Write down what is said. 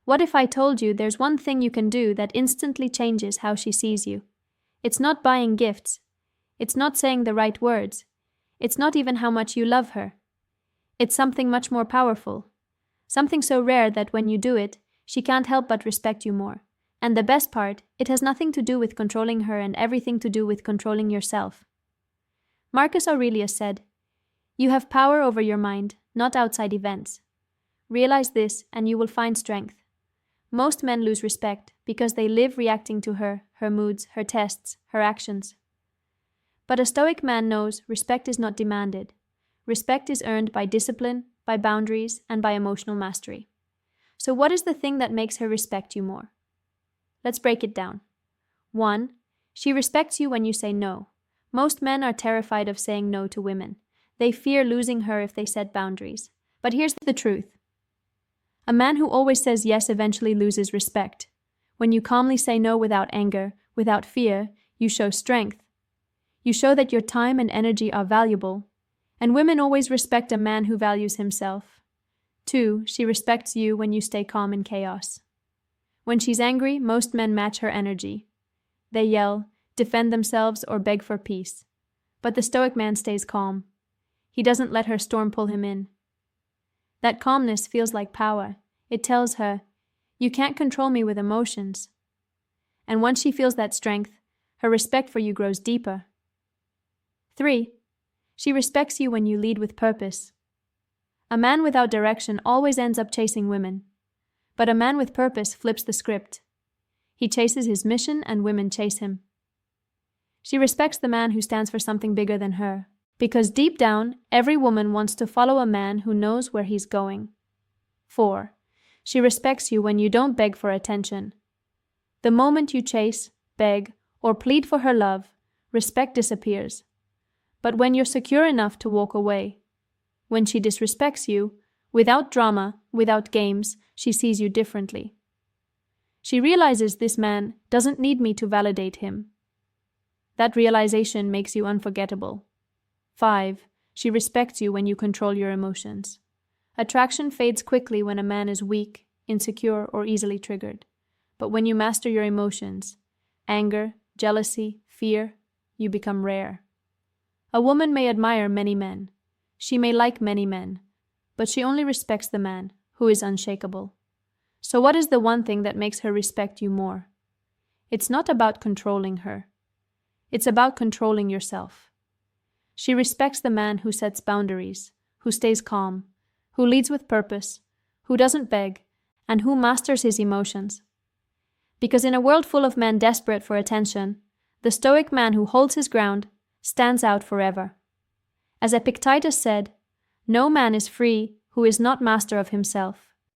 What if I told you there's one thing you can do that instantly changes how she sees you? It's not buying gifts. It's not saying the right words. It's not even how much you love her. It's something much more powerful. Something so rare that when you do it, she can't help but respect you more. And the best part, it has nothing to do with controlling her and everything to do with controlling yourself. Marcus Aurelius said, "You have power over your mind, not outside events. Realize this and you will find strength." Most men lose respect because they live reacting to her moods, her tests, her actions. But a Stoic man knows respect is not demanded. Respect is earned by discipline, by boundaries, and by emotional mastery. So what is the thing that makes her respect you more? Let's break it down. 1. She respects you when you say no. Most men are terrified of saying no to women. They fear losing her if they set boundaries. But here's the truth. A man who always says yes eventually loses respect. When you calmly say no without anger, without fear, you show strength. You show that your time and energy are valuable. And women always respect a man who values himself. 2. She respects you when you stay calm in chaos. When she's angry, most men match her energy. They yell, defend themselves, or beg for peace. But the Stoic man stays calm. He doesn't let her storm pull him in. That calmness feels like power. It tells her, you can't control me with emotions. And once she feels that strength, her respect for you grows deeper. 3. She respects you when you lead with purpose. A man without direction always ends up chasing women. But a man with purpose flips the script. He chases his mission and women chase him. She respects the man who stands for something bigger than her. Because deep down, every woman wants to follow a man who knows where he's going. 4. She respects you when you don't beg for attention. The moment you chase, beg, or plead for her love, respect disappears. But when you're secure enough to walk away, when she disrespects you, without drama, without games, she sees you differently. She realizes this man doesn't need me to validate him. That realization makes you unforgettable. 5. She respects you when you control your emotions. Attraction fades quickly when a man is weak, insecure, or easily triggered. But when you master your emotions, anger, jealousy, fear, you become rare. A woman may admire many men. She may like many men, but she only respects the man who is unshakable. So what is the one thing that makes her respect you more? It's not about controlling her. It's about controlling yourself. She respects the man who sets boundaries, who stays calm, who leads with purpose, who doesn't beg, and who masters his emotions. Because in a world full of men desperate for attention, the Stoic man who holds his ground stands out forever. As Epictetus said, no man is free who is not master of himself.